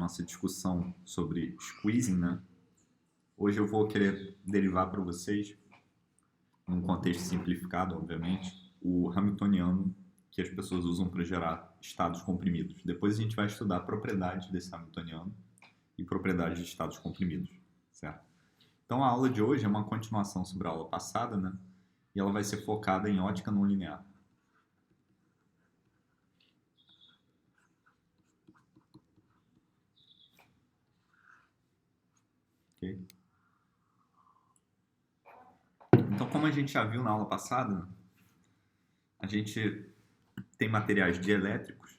nossa discussão sobre squeezing, né? Hoje eu vou querer derivar para vocês, num contexto simplificado, obviamente, o hamiltoniano que as pessoas usam para gerar estados comprimidos. Depois a gente vai estudar propriedades desse hamiltoniano e propriedades de estados comprimidos, certo? Então a aula de hoje é uma continuação sobre a aula passada, né? E ela vai ser focada em ótica não linear. Ok? Então, como a gente já viu na aula passada, a gente tem materiais dielétricos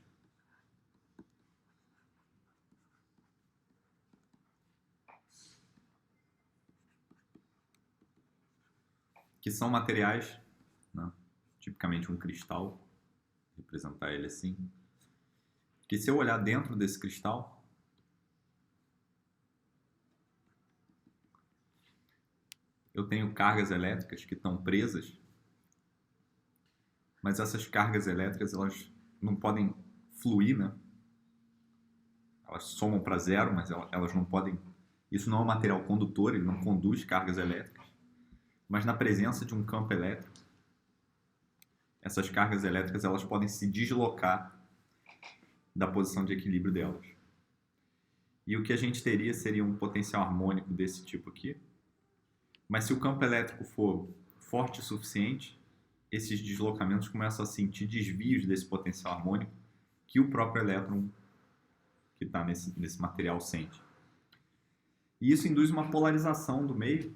que são materiais, né, tipicamente um cristal, vou representar ele assim, que se eu olhar dentro desse cristal, eu tenho cargas elétricas que estão presas, mas essas cargas elétricas elas não podem fluir, né? Elas somam para zero, mas elas não podem. Isso não é um material condutor, ele não conduz cargas elétricas, mas na presença de um campo elétrico, essas cargas elétricas elas podem se deslocar da posição de equilíbrio delas. E o que a gente teria seria um potencial harmônico desse tipo aqui. Mas se o campo elétrico for forte o suficiente, esses deslocamentos começam a sentir desvios desse potencial harmônico que o próprio elétron que está nesse material sente. E isso induz uma polarização do meio.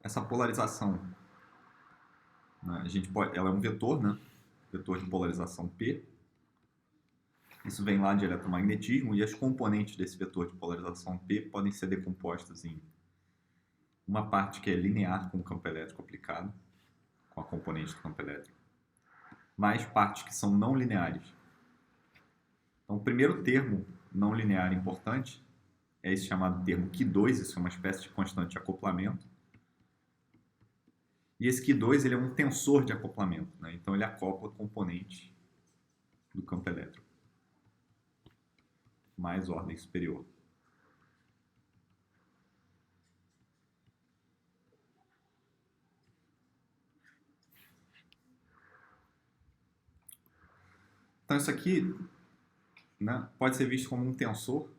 Essa polarização, né, ela é um vetor, né? Vetor de polarização P. Isso vem lá de eletromagnetismo e as componentes desse vetor de polarização P podem ser decompostas em uma parte que é linear com o campo elétrico aplicado, com a componente do campo elétrico, mais partes que são não lineares. Então, o primeiro termo não linear importante é esse chamado termo Q2, isso é uma espécie de constante de acoplamento. E esse Q2 ele é um tensor de acoplamento, né? Então ele acopla componentes do campo elétrico, mais ordem superior. Então isso aqui, né, pode ser visto como um tensor.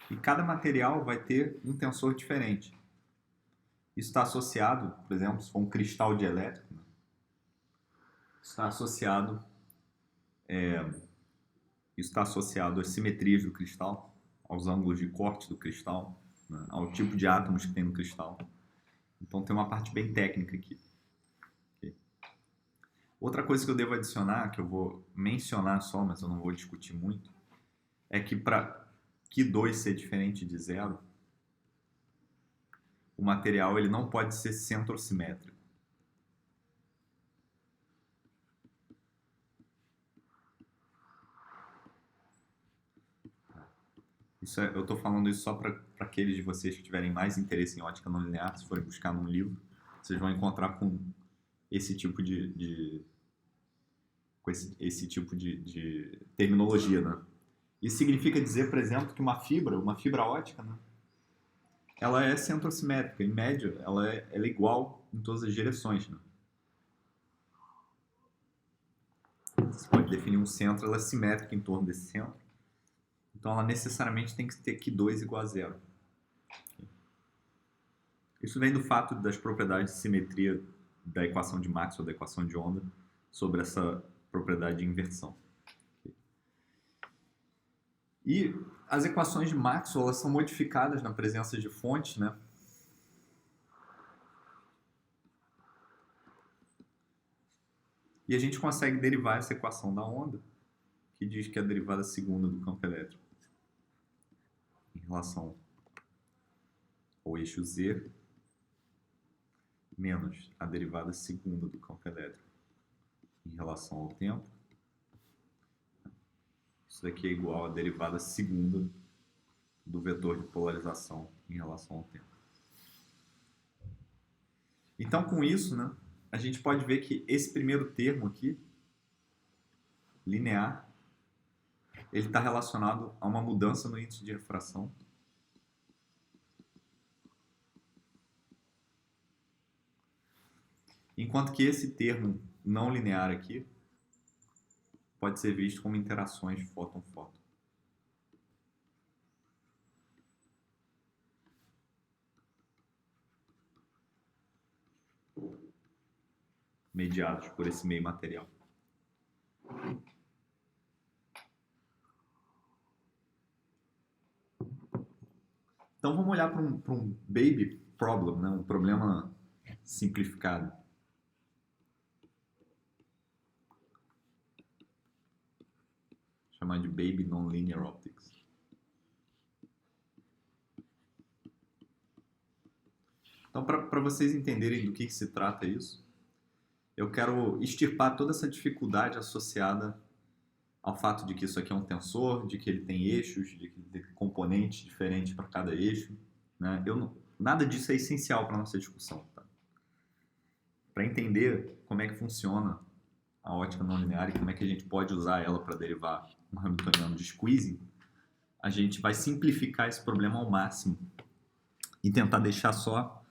E cada material vai ter um tensor diferente. Isso está associado, por exemplo, se for um cristal dielétrico, né, está associado, isso está associado às simetrias do cristal, aos ângulos de corte do cristal, né, ao tipo de átomos que tem no cristal. Então tem uma parte bem técnica aqui. Okay. Outra coisa que eu devo adicionar, que eu vou mencionar só, mas eu não vou discutir muito, é que para Q2 ser diferente de zero, o material ele não pode ser centrosimétrico. Eu estou falando isso só para aqueles de vocês que tiverem mais interesse em ótica não linear, se forem buscar num livro, vocês vão encontrar com esse tipo esse tipo de terminologia, né? Isso significa dizer, por exemplo, que uma fibra ótica, né, ela é centrosimétrica, em média, ela é igual em todas as direções, né? Você pode definir um centro, ela é simétrica em torno desse centro. Então, ela necessariamente tem que ter Q2 igual a zero. Isso vem do fato das propriedades de simetria da equação de Maxwell, da equação de onda, sobre essa propriedade de inversão. E as equações de Maxwell elas são modificadas na presença de fontes, né? E a gente consegue derivar essa equação da onda, que diz que é a derivada segunda do campo elétrico em relação ao eixo Z menos a derivada segunda do campo elétrico em relação ao tempo. Isso daqui é igual à derivada segunda do vetor de polarização em relação ao tempo. Então, com isso, né, a gente pode ver que esse primeiro termo aqui, linear, ele está relacionado a uma mudança no índice de refração. Enquanto que esse termo não linear aqui pode ser visto como interações fóton-fóton. Mediados por esse meio material. Então vamos olhar para um baby problem, né? Um problema simplificado. Chamar de baby nonlinear optics. Então, para vocês entenderem do que se trata isso, eu quero extirpar toda essa dificuldade associada ao fato de que isso aqui é um tensor, de que ele tem eixos, de que ele tem componentes diferentes para cada eixo, né? Nada disso é essencial para a nossa discussão. Tá? Para entender como é que funciona a ótica não linear e como é que a gente pode usar ela para derivar um hamiltoniano de squeezing, a gente vai simplificar esse problema ao máximo e tentar deixar só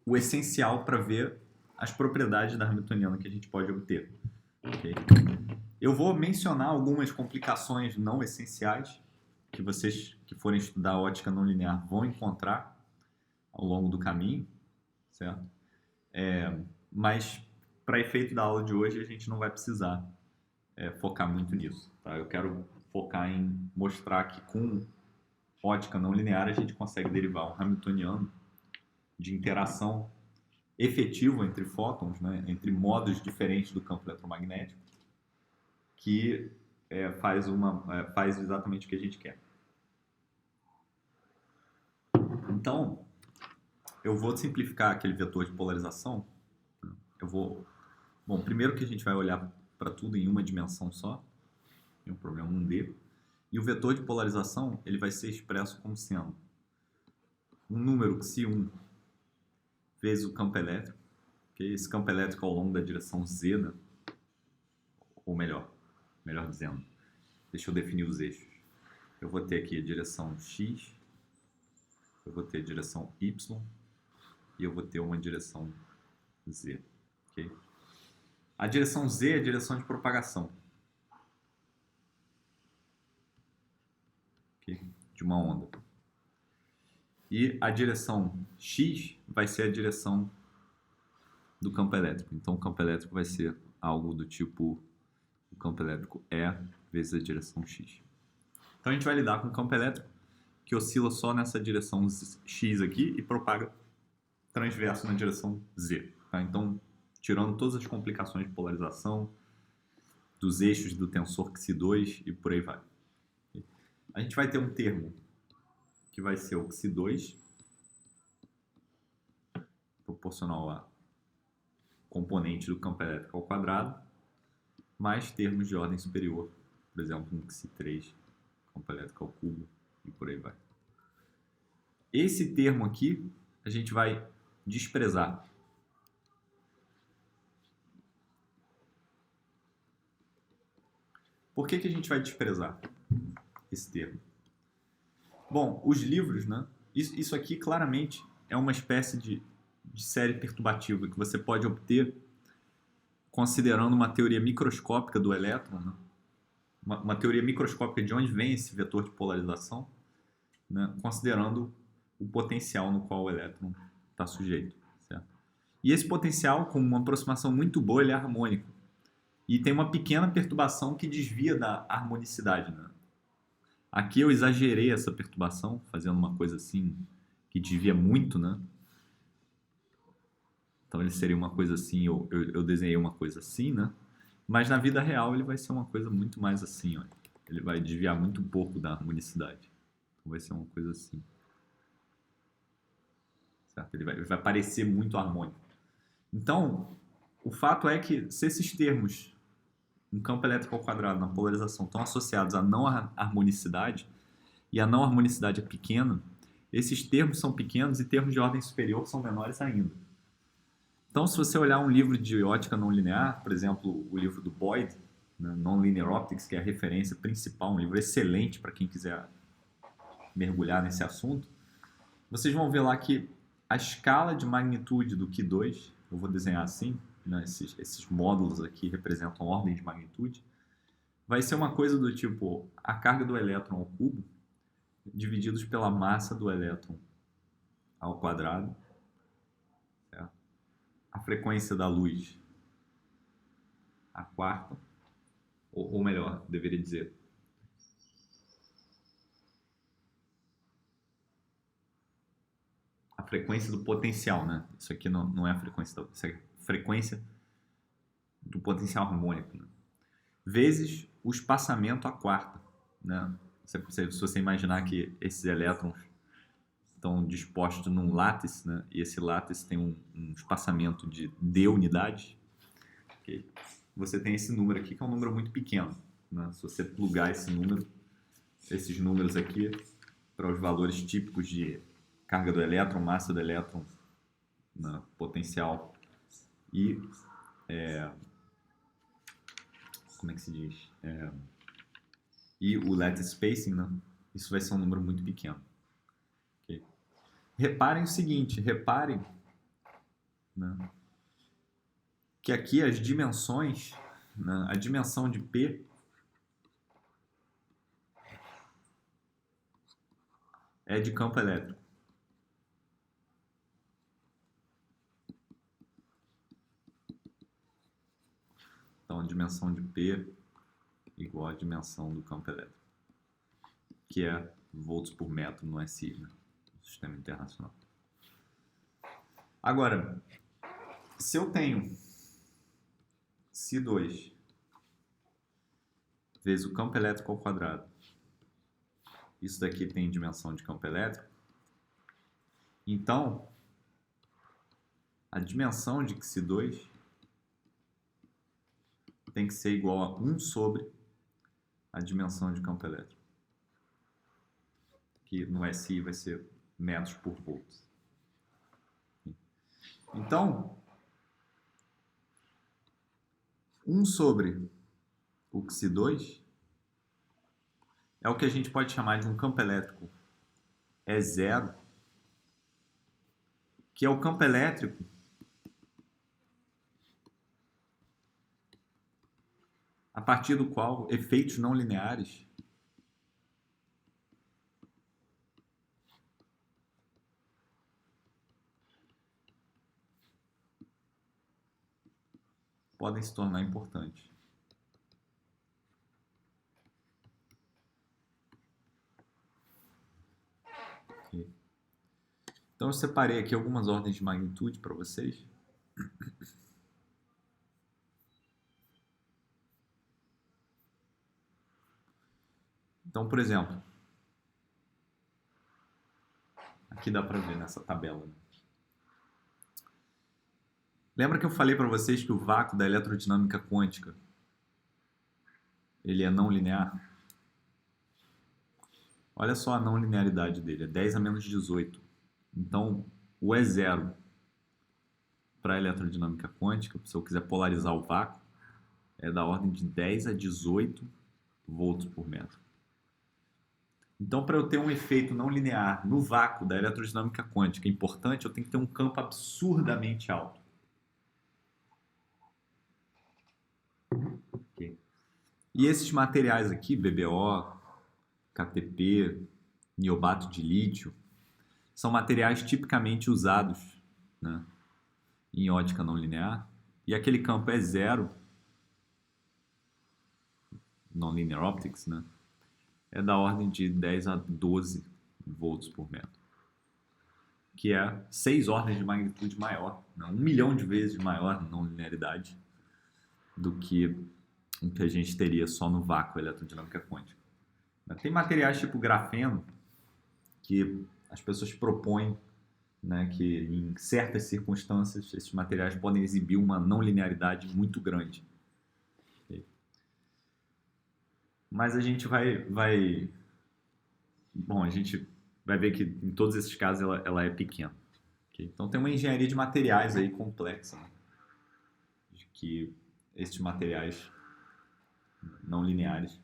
o essencial para ver as propriedades da hamiltoniana que a gente pode obter. Okay? Eu vou mencionar algumas complicações não essenciais que vocês que forem estudar a ótica não linear vão encontrar ao longo do caminho, certo? Mas para efeito da aula de hoje a gente não vai precisar focar muito nisso. Tá? Eu quero focar em mostrar que com ótica não linear a gente consegue derivar um hamiltoniano de interação efetiva entre fótons, né, entre modos diferentes do campo eletromagnético, que faz exatamente o que a gente quer. Então, eu vou simplificar aquele vetor de polarização. Bom, primeiro que a gente vai olhar para tudo em uma dimensão só, tem um problema 1D, e o vetor de polarização ele vai ser expresso como sendo um número psi1 vezes o campo elétrico, okay? Esse campo elétrico ao longo da direção z, né? Ou melhor dizendo, deixa eu definir os eixos. Eu vou ter aqui a direção x, eu vou ter a direção y e eu vou ter uma direção z. Okay? A direção z é a direção de propagação, okay? De uma onda. E a direção x vai ser a direção do campo elétrico. Então, o campo elétrico vai ser algo do tipo o campo elétrico E vezes a direção x. Então, a gente vai lidar com o campo elétrico que oscila só nessa direção x aqui e propaga transverso na direção z. Tá? Então, tirando todas as complicações de polarização, dos eixos do tensor xi2 e por aí vai. A gente vai ter um termo que vai ser o xi2, proporcional a componente do campo elétrico ao quadrado, mais termos de ordem superior, por exemplo, um xi3, campo elétrico ao cubo e por aí vai. Esse termo aqui a gente vai desprezar. Por que a gente vai desprezar esse termo? Bom, os livros, né? Isso aqui claramente é uma espécie de série perturbativa que você pode obter considerando uma teoria microscópica do elétron, né? Uma teoria microscópica de onde vem esse vetor de polarização, né? Considerando o potencial no qual o elétron está sujeito. Certo? E esse potencial, com uma aproximação muito boa, ele é harmônico. E tem uma pequena perturbação que desvia da harmonicidade. Né? Aqui eu exagerei essa perturbação, fazendo uma coisa assim que desvia muito, né? Então ele seria uma coisa assim, eu desenhei uma coisa assim, né? Mas na vida real ele vai ser uma coisa muito mais assim, ó. Ele vai desviar muito pouco da harmonicidade. Então vai ser uma coisa assim. Certo? Ele vai parecer muito harmônico. Então, o fato é que se esses termos, um campo elétrico ao quadrado na polarização, estão associados à não harmonicidade, e a não harmonicidade é pequena, esses termos são pequenos e termos de ordem superior são menores ainda. Então, se você olhar um livro de ótica não linear, por exemplo, o livro do Boyd, né, Non-Linear Optics, que é a referência principal, um livro excelente para quem quiser mergulhar nesse assunto, vocês vão ver lá que a escala de magnitude do Q2, eu vou desenhar assim, né, esses módulos aqui representam ordem de magnitude, vai ser uma coisa do tipo a carga do elétron ao cubo divididos pela massa do elétron ao quadrado, certo? A frequência da luz a quarta, ou melhor, deveria dizer, a frequência do potencial, né? Isso aqui não é a frequência isso é a frequência do potencial harmônico, né? Vezes o espaçamento a quarta, né? Se você imaginar que esses elétrons estão dispostos num látice, né? E esse látice tem um espaçamento de d unidades, okay? Você tem esse número aqui, que é um número muito pequeno, né? Se você plugar esses números aqui para os valores típicos de carga do elétron, massa do elétron, né, potencial e como é que se diz? E o lattice spacing, né? Isso vai ser um número muito pequeno. Okay? Reparem o seguinte, né, que aqui as dimensões, né, a dimensão de P é de campo elétrico. Então, a dimensão de P igual à dimensão do campo elétrico, que é volts por metro no SI, né, no sistema internacional. Agora, se eu tenho C2 vezes o campo elétrico ao quadrado, isso daqui tem dimensão de campo elétrico, então a dimensão de C2 tem que ser igual a 1 sobre a dimensão de campo elétrico, que no SI vai ser metros por volts. Então, 1 sobre o Xi2 é o que a gente pode chamar de um campo elétrico E0, que é o campo elétrico a partir do qual efeitos não lineares podem se tornar importantes. Okay. Então eu separei aqui algumas ordens de magnitude para vocês. Então, por exemplo, aqui dá para ver nessa tabela. Lembra que eu falei para vocês que o vácuo da eletrodinâmica quântica ele é não linear? Olha só a não linearidade dele, é 10 a menos 18. Então, o E0 para a eletrodinâmica quântica, se eu quiser polarizar o vácuo, é da ordem de 10 a 18 volts por metro. Então, para eu ter um efeito não linear no vácuo da eletrodinâmica quântica importante, eu tenho que ter um campo absurdamente alto. Okay. E esses materiais aqui, BBO, KTP, niobato de lítio, são materiais tipicamente usados, né, em ótica não linear. E aquele campo é zero, non-linear optics, né, é da ordem de 10 a 12 volts por metro, que é 6 ordens de magnitude maior, né, 1 milhão de vezes maior na não linearidade do que o que a gente teria só no vácuo eletrodinâmica quântica. Tem materiais tipo grafeno que as pessoas propõem, né, que em certas circunstâncias esses materiais podem exibir uma não linearidade muito grande. Okay? Mas a gente vai bom, a gente vai ver que em todos esses casos ela é pequena. Okay? Então tem uma engenharia de materiais aí complexa, né? De que esses materiais não lineares,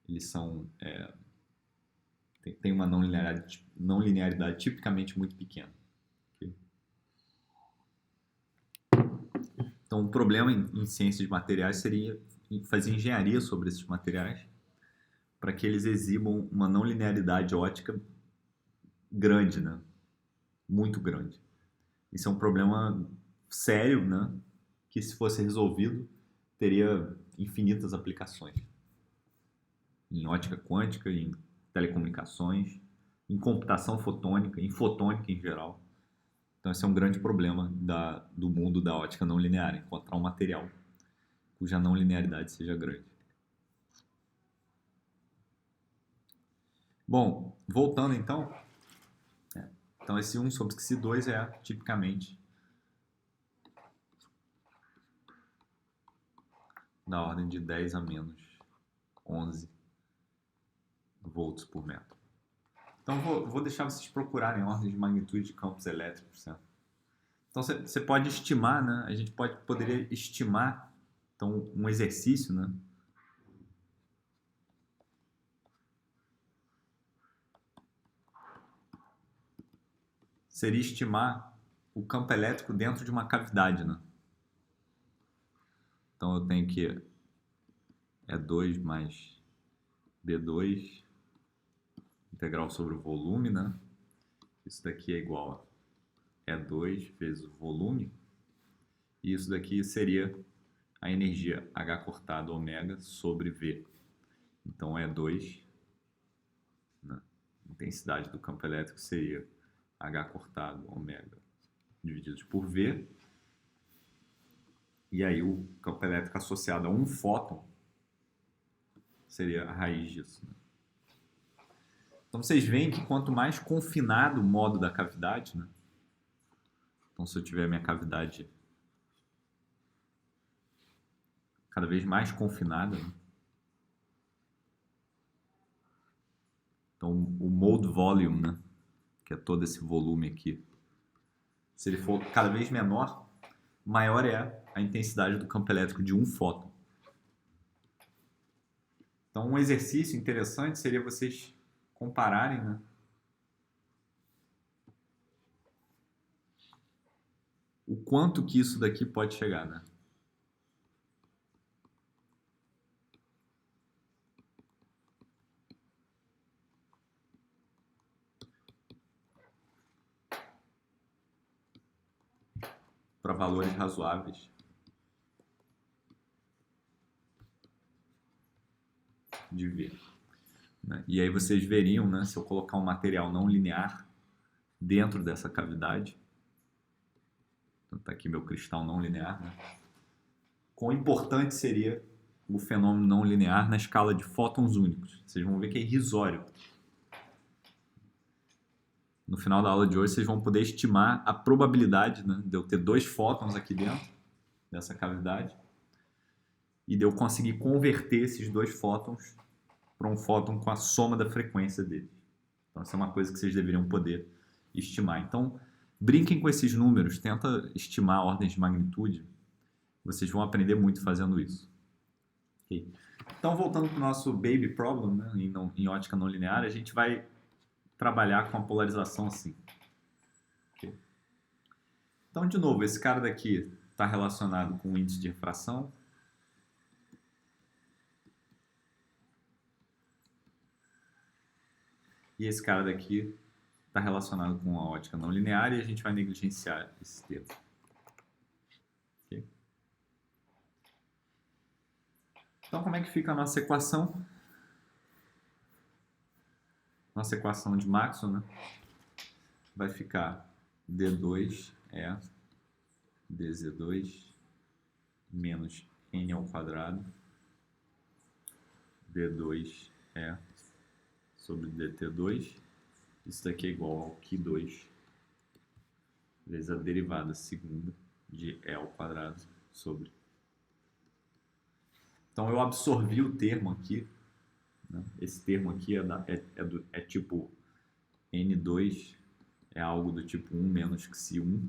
eles são tem uma não linearidade tipicamente muito pequena. Okay? Então o problema em ciências de materiais seria fazer engenharia sobre esses materiais para que eles exibam uma não linearidade ótica grande, né? Muito grande. Isso é um problema sério, né? Que se fosse resolvido teria infinitas aplicações em ótica quântica, em telecomunicações, em computação fotônica, em fotônica em geral. Então esse é um grande problema do mundo da ótica não linear, encontrar um material cuja não linearidade seja grande. Bom, voltando então, então esse 1 sobre esse 2 é tipicamente da ordem de 10 a menos 11 volts por metro. Então vou deixar vocês procurarem a ordem de magnitude de campos elétricos. Certo? Então você pode estimar, né? A gente poderia estimar então um exercício, né? Seria estimar o campo elétrico dentro de uma cavidade, né? Então eu tenho que E2 mais B2 integral sobre o volume, né? Isso daqui é igual a E2 vezes o volume. E isso daqui seria a energia H cortado ômega sobre V. Então E2, né? Intensidade do campo elétrico seria H cortado ômega dividido por V. E aí o campo elétrico associado a um fóton seria a raiz disso. Né? Então vocês veem que quanto mais confinado o modo da cavidade, né? Então se eu tiver a minha cavidade cada vez mais confinada, né? Então o mode volume, né? Que é todo esse volume aqui, se ele for cada vez menor, maior é a intensidade do campo elétrico de um fóton. Então um exercício interessante seria vocês compararem, né? O quanto que isso daqui pode chegar, né? Para valores razoáveis de V. Né? E aí vocês veriam, né, se eu colocar um material não linear dentro dessa cavidade, então está aqui meu cristal não linear, né? Quão importante seria o fenômeno não linear na escala de fótons únicos. Vocês vão ver que é irrisório. No final da aula de hoje, vocês vão poder estimar a probabilidade, né, de eu ter 2 fótons aqui dentro dessa cavidade e de eu conseguir converter esses 2 fótons para um fóton com a soma da frequência deles. Então, essa é uma coisa que vocês deveriam poder estimar. Então, brinquem com esses números, tenta estimar ordens de magnitude. Vocês vão aprender muito fazendo isso. Okay. Então, voltando para o nosso baby problem, né, em ótica não linear, a gente vai trabalhar com a polarização assim. Okay. Então, de novo, esse cara daqui está relacionado com o índice de refração. E esse cara daqui está relacionado com a ótica não linear e a gente vai negligenciar esse termo. Okay. Então, como é que fica a nossa equação? Nossa equação de Maxwell, né? Vai ficar D2 é dz2 menos n ao quadrado d2 é sobre dt2. Isso daqui é igual ao Q2 vezes a derivada segunda de E ao quadrado sobre. Então eu absorvi o termo aqui né? Esse termo aqui é tipo N2, é algo do tipo 1 menos que psi1.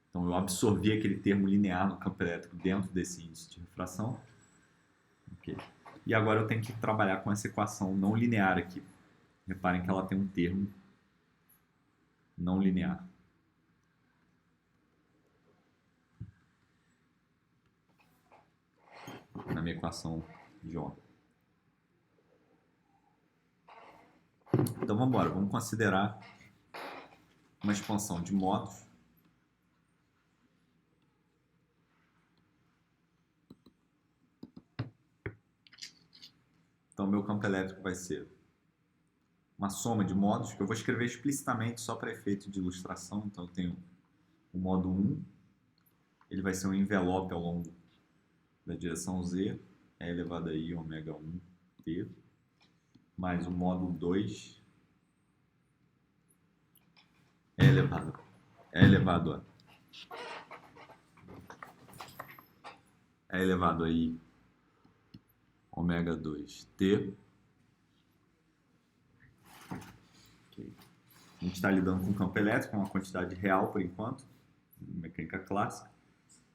Então eu absorvi aquele termo linear no campo elétrico dentro desse índice de refração. Okay. E agora eu tenho que trabalhar com essa equação não linear aqui. Reparem que ela tem um termo não linear. Na minha equação de onda. Então vamos embora, vamos considerar uma expansão de modos. Então meu campo elétrico vai ser uma soma de modos que eu vou escrever explicitamente só para efeito de ilustração. Então eu tenho o modo 1, ele vai ser um envelope ao longo da direção Z, E elevado a I ômega 1 T, mais o módulo 2, E elevado a I ômega 2 T. Okay. A gente está lidando com campo elétrico, uma quantidade real por enquanto, mecânica clássica,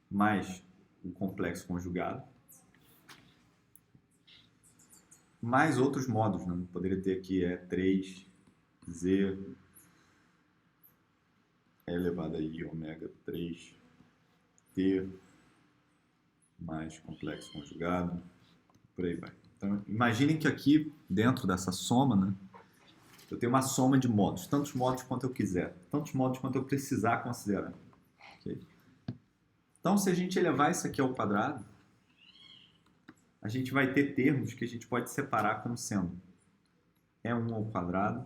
mais o complexo conjugado, mais outros modos, né? Poderia ter aqui E3, Z, E elevado a I ômega 3 T, mais complexo conjugado, por aí vai. Então, imaginem que aqui, dentro dessa soma, né, eu tenho uma soma de modos, tantos modos quanto eu quiser, tantos modos quanto eu precisar considerar. Okay? Então, se a gente elevar isso aqui ao quadrado, a gente vai ter termos que a gente pode separar como sendo E1 ao quadrado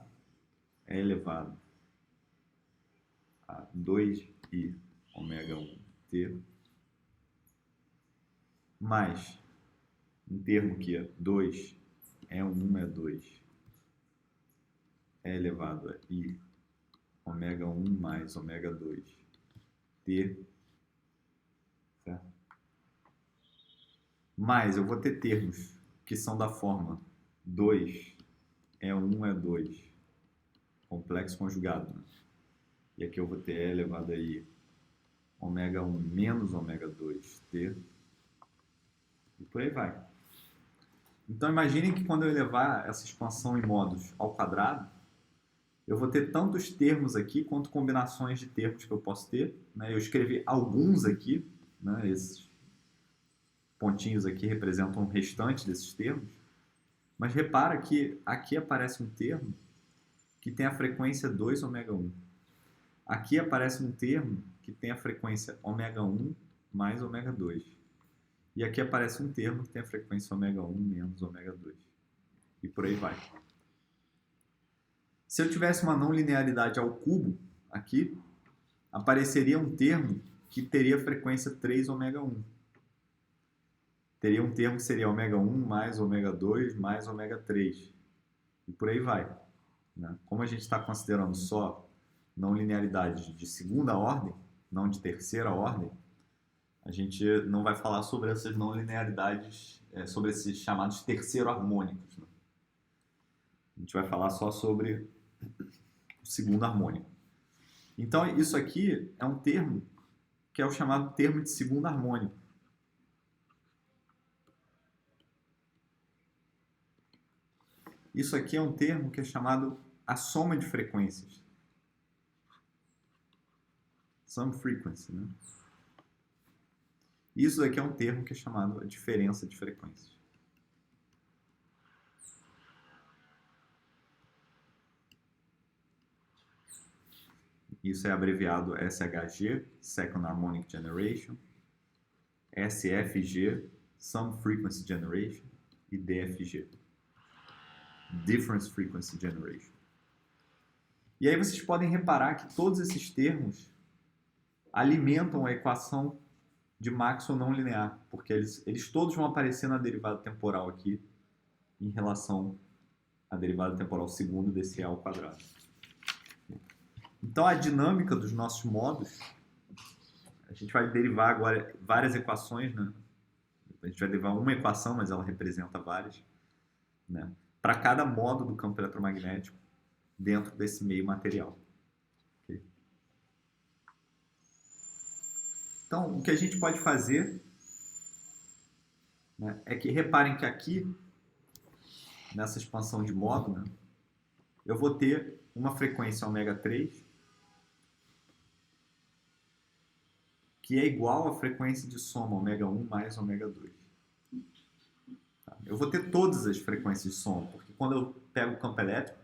é elevado a 2i ômega 1t, mais um termo que é 2, E1 é 2, é elevado a i ômega 1 mais ômega 2 t, certo? Mas eu vou ter termos que são da forma 2, E1 é 2, complexo conjugado, né? E aqui eu vou ter E elevado a i ômega 1 menos ômega 2 t, e por aí vai. Então imaginem que quando eu elevar essa expansão em modos ao quadrado, eu vou ter tantos termos aqui quanto combinações de termos que eu posso ter, né? Eu escrevi alguns aqui, né? Esses pontinhos aqui representam o restante desses termos, mas repara que aqui aparece um termo que tem a frequência 2 ômega 1. Aqui aparece um termo que tem a frequência ômega 1 mais ômega 2. E aqui aparece um termo que tem a frequência ômega 1 menos ômega 2. E por aí vai. Se eu tivesse uma não linearidade ao cubo, aqui, apareceria um termo que teria frequência 3 ômega 1. Teria um termo que seria ômega 1 mais ômega 2 mais ômega 3. E por aí vai. Né? Como a gente está considerando só não linearidades de segunda ordem, não de terceira ordem, a gente não vai falar sobre essas não linearidades, sobre esses chamados terceiro harmônicos. Né? A gente vai falar só sobre o segundo harmônico. Então, isso aqui é um termo que é o chamado termo de segundo harmônico. Isso aqui é um termo que é chamado a soma de frequências. Sum frequency, né? Isso daqui é um termo que é chamado a diferença de frequências. Isso é abreviado SHG, Second Harmonic Generation, SFG, Sum Frequency Generation, e DFG, Difference Frequency Generation. E aí vocês podem reparar que todos esses termos alimentam a equação de Maxwell não linear, porque eles todos vão aparecer na derivada temporal aqui, em relação à derivada temporal segundo desse A ao quadrado. Então a dinâmica dos nossos modos, a gente vai derivar agora várias equações, né? A gente vai derivar uma equação, mas ela representa várias, né? para cada modo do campo eletromagnético dentro desse meio material. Okay? Então, o que a gente pode fazer, né, é que reparem que aqui, nessa expansão de modo, né, eu vou ter uma frequência ômega 3 que é igual à frequência de soma ômega 1 mais ômega 2. Tá? Eu vou ter todas as frequências de soma, porque quando eu pego o campo elétrico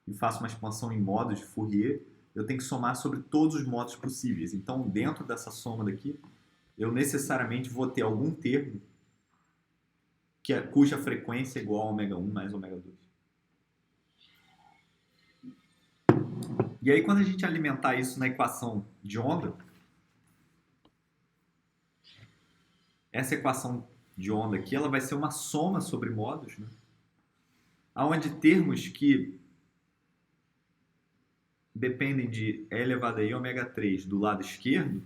e faço uma expansão em modos de Fourier, eu tenho que somar sobre todos os modos possíveis. Então, dentro dessa soma daqui, eu necessariamente vou ter algum termo cuja frequência é igual a ômega 1 mais ômega 2. E aí, quando a gente alimentar isso na equação de onda, essa equação de onda aqui, ela vai ser uma soma sobre modos, né? Onde termos que dependem de E elevado a I ômega 3 do lado esquerdo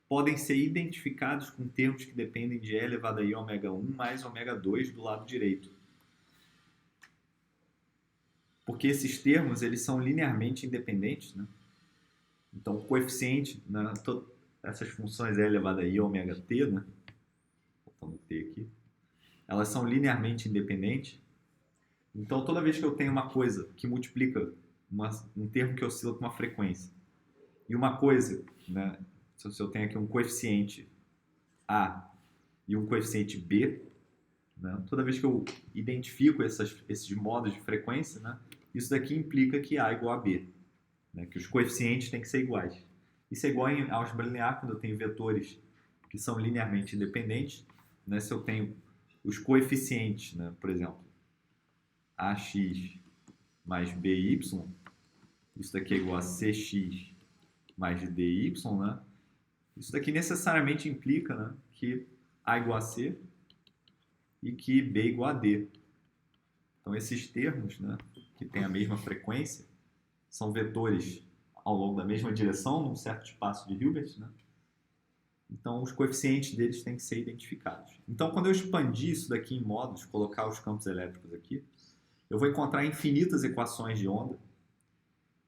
podem ser identificados com termos que dependem de E elevado a I ômega 1 mais ômega 2 do lado direito. Porque esses termos eles são linearmente independentes, né? Então, o coeficiente, né, essas funções E elevado a I ômega t, né? Botando t aqui, elas são linearmente independentes. Então, toda vez que eu tenho uma coisa que multiplica um termo que oscila com uma frequência e uma coisa, né, se eu tenho aqui um coeficiente A e um coeficiente B, né, toda vez que eu identifico esses modos de frequência, né, isso daqui implica que A é igual a B, né, que os coeficientes têm que ser iguais. Isso é igual em álgebra linear, quando eu tenho vetores que são linearmente independentes, né, se eu tenho os coeficientes, né, por exemplo, AX mais BY, isso daqui é igual a CX mais DY, né? Isso daqui necessariamente implica, né, que A igual a C e que B igual a D. Então, esses termos, né, que têm a mesma frequência, são vetores ao longo da mesma direção, num certo espaço de Hilbert, né? Então, os coeficientes deles têm que ser identificados. Então, quando eu expandir isso daqui em modos, colocar os campos elétricos aqui, eu vou encontrar infinitas equações de onda,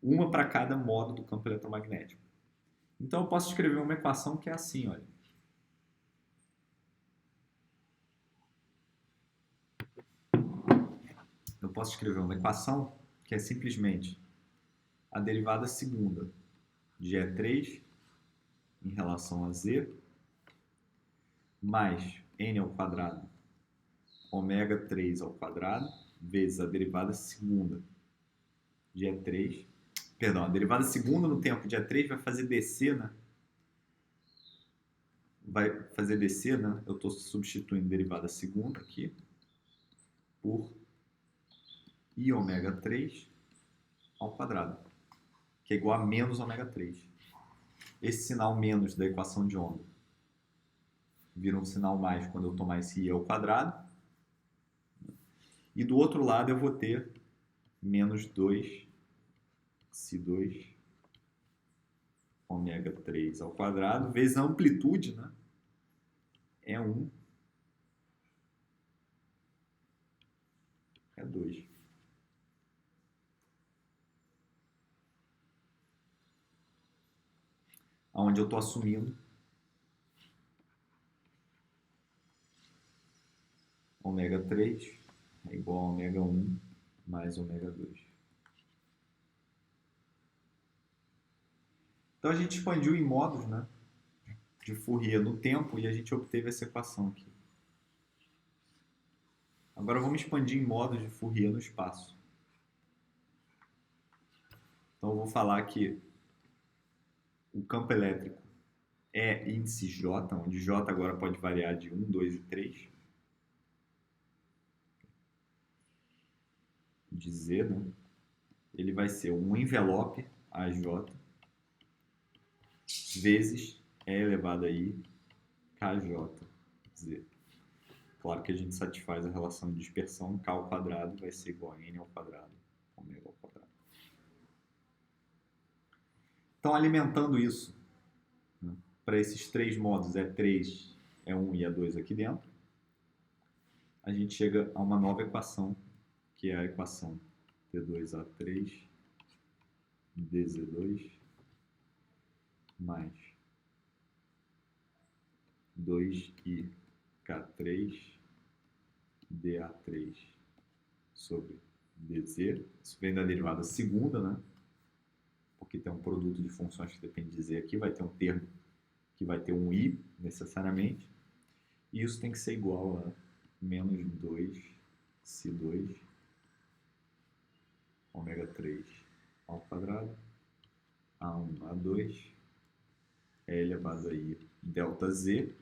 uma para cada modo do campo eletromagnético. Então, eu posso escrever uma equação que é assim, olha. Eu posso escrever uma equação que é simplesmente a derivada segunda de E3 em relação a Z mais n ao quadrado ômega 3 ao quadrado vezes a derivada segunda de E3. Perdão, a derivada segunda no tempo de E3 vai fazer descer, né? Vai fazer descer, né? Eu estou substituindo derivada segunda aqui por I ômega 3 ao quadrado, que é igual a menos ômega 3. Esse sinal menos da equação de onda vira um sinal mais quando eu tomar esse I ao quadrado. E do outro lado eu vou ter menos 2 Si2 ômega 3 ao quadrado vezes a amplitude, né? É 1, é 2. Onde eu estou assumindo ômega 3 é igual a ômega 1 mais ômega 2. Então a gente expandiu em modos, né, de Fourier no tempo e a gente obteve essa equação aqui. Agora vamos expandir em modos de Fourier no espaço. Então eu vou falar que o campo elétrico é índice J, onde J agora pode variar de 1, 2 e 3. De Z, né? Ele vai ser um envelope AJ vezes E elevado a I KJ. Claro que a gente satisfaz a relação de dispersão, K ao quadrado vai ser igual a N ao quadrado, ômega ao quadrado. Então, alimentando isso, né, para esses três modos, E3, E1 e E2 aqui dentro, a gente chega a uma nova equação, que é a equação T2A3 DZ2 mais 2iK3 DA3 sobre DZ. Isso vem da derivada segunda, né? Porque tem um produto de funções que depende de Z aqui, vai ter um termo que vai ter um i necessariamente. E isso tem que ser igual a menos 2C2 ômega 3 ao quadrado A1, A2 é elevado a i delta Z,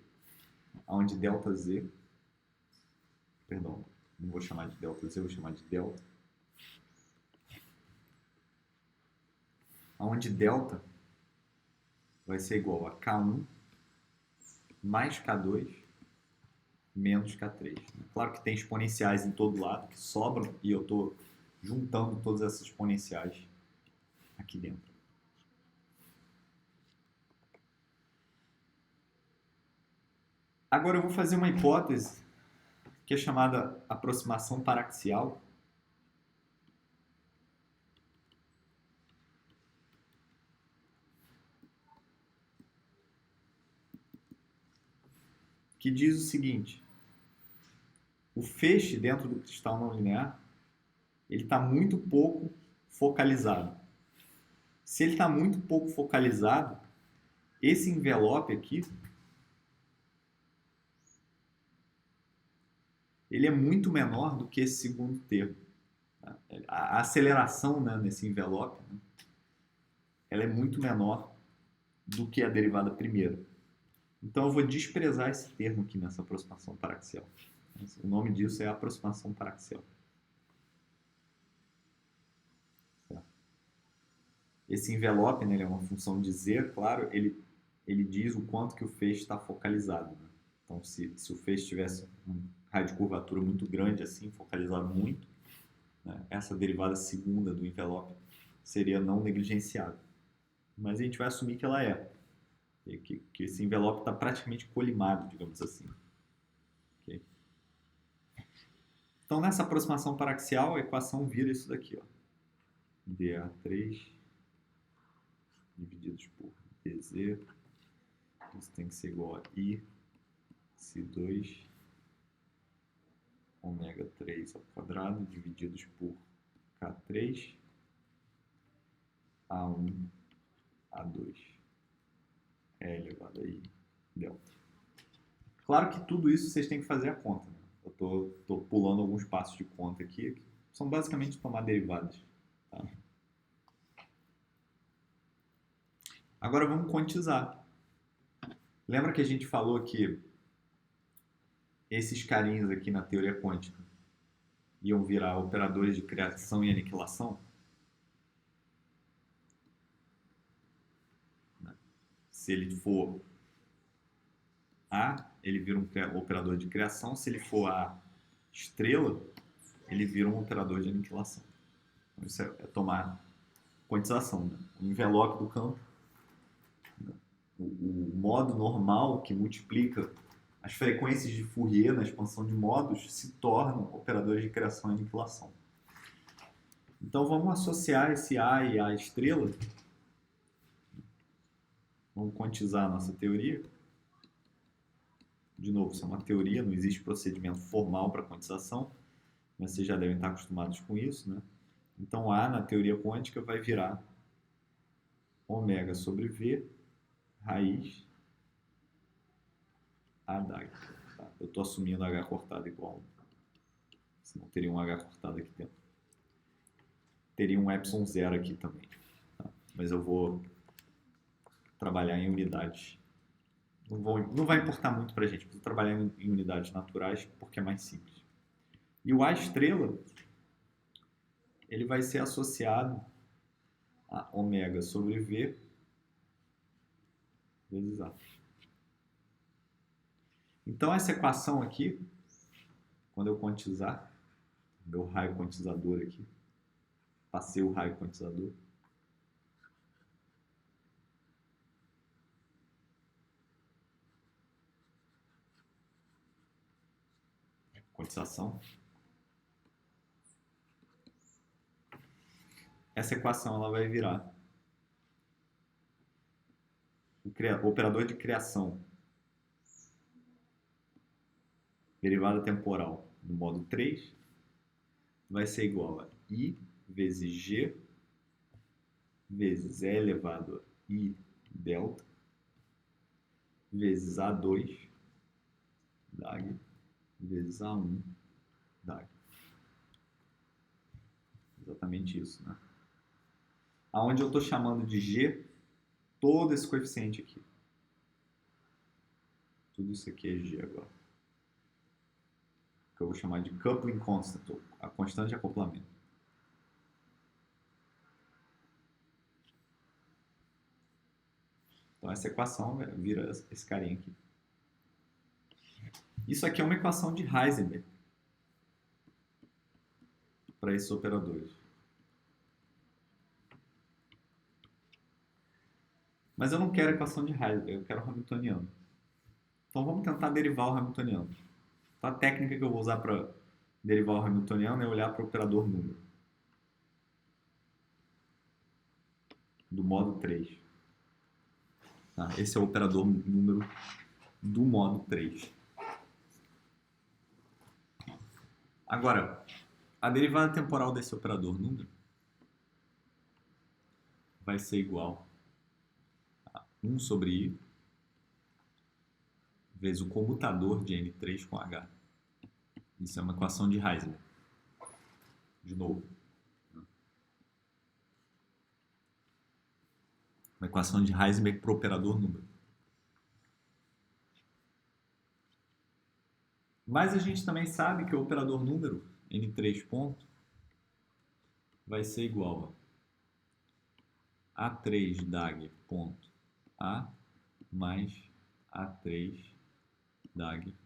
onde delta Z, perdão, não vou chamar de delta Z, vou chamar de delta, onde delta vai ser igual a K1 mais K2 menos K3. Claro que tem exponenciais em todo lado que sobram e eu estou juntando todas essas exponenciais aqui dentro. Agora eu vou fazer uma hipótese que é chamada aproximação paraxial. Que diz o seguinte: o feixe dentro do cristal não linear ele está muito pouco focalizado. Se ele está muito pouco focalizado, esse envelope aqui ele é muito menor do que esse segundo termo. A aceleração, né, nesse envelope, né, ela é muito menor do que a derivada primeira. Então eu vou desprezar esse termo aqui nessa aproximação paraxial. O nome disso é aproximação paraxial. Certo? Esse envelope, né, ele é uma função de z, claro, ele diz o quanto que o feixe está focalizado. Né? Então se o feixe tivesse um raio de curvatura muito grande, assim, focalizado muito, né, essa derivada segunda do envelope seria não negligenciável. Mas a gente vai assumir que ela é. Que esse envelope está praticamente colimado, digamos assim. Okay? Então, nessa aproximação paraxial, a equação vira isso daqui, ó. dA3 divididos por dz, isso tem que ser igual a I C2 ômega 3 ao quadrado divididos por K3 A1 A2 é elevado a I delta. Claro que tudo isso vocês têm que fazer a conta. Né? Eu tô pulando alguns passos de conta aqui, que são basicamente tomar derivadas. Tá? Agora vamos quantizar. Lembra que a gente falou que esses carinhos aqui na teoria quântica iam virar operadores de criação e aniquilação? Se ele for A, ele vira um operador de criação. Se ele for A estrela, ele vira um operador de aniquilação. Então, isso é tomar quantização. Né? O envelope do campo, né? o modo normal que multiplica as frequências de Fourier na expansão de modos se tornam operadores de criação e aniquilação. Então vamos associar esse A e A estrela. Vamos quantizar a nossa teoria. De novo, isso é uma teoria, não existe procedimento formal para quantização, mas vocês já devem estar acostumados com isso, né? Então A na teoria quântica vai virar ômega sobre V raiz A d'H. Tá? Eu estou assumindo H cortado igual, senão teria um H cortado aqui dentro. Teria um epsilon zero aqui também, tá? Mas eu vou trabalhar em unidades. Não vai importar muito para a gente, vou trabalhar em unidades naturais porque é mais simples. E o A estrela, ele vai ser associado a ômega sobre V vezes A. Então essa equação aqui, quando eu quantizar, meu raio quantizador aqui, passei o raio quantizador, quantização, essa equação ela vai virar o operador de criação derivada temporal do modo 3 vai ser igual a I vezes G vezes E elevado a I delta vezes A2 DAG vezes A1 DAG. Exatamente isso, né? Aonde eu estou chamando de G todo esse coeficiente aqui. Tudo isso aqui é G agora. Que eu vou chamar de coupling constant, a constante de acoplamento. Então essa equação vira esse carinha aqui. Isso aqui é uma equação de Heisenberg para esses operadores. Mas eu não quero a equação de Heisenberg, eu quero o Hamiltoniano. Então vamos tentar derivar o Hamiltoniano. Então, a técnica que eu vou usar para derivar o Hamiltoniano é olhar para o operador número. Do modo 3. Tá? Esse é o operador número do modo 3. Agora, a derivada temporal desse operador número vai ser igual a 1 sobre I vezes o comutador de N3 com H. Isso é uma equação de Heisenberg. De novo. Uma equação de Heisenberg para o operador número. Mas a gente também sabe que o operador número, N3 ponto, vai ser igual a A3 DAG ponto A mais A3 DAG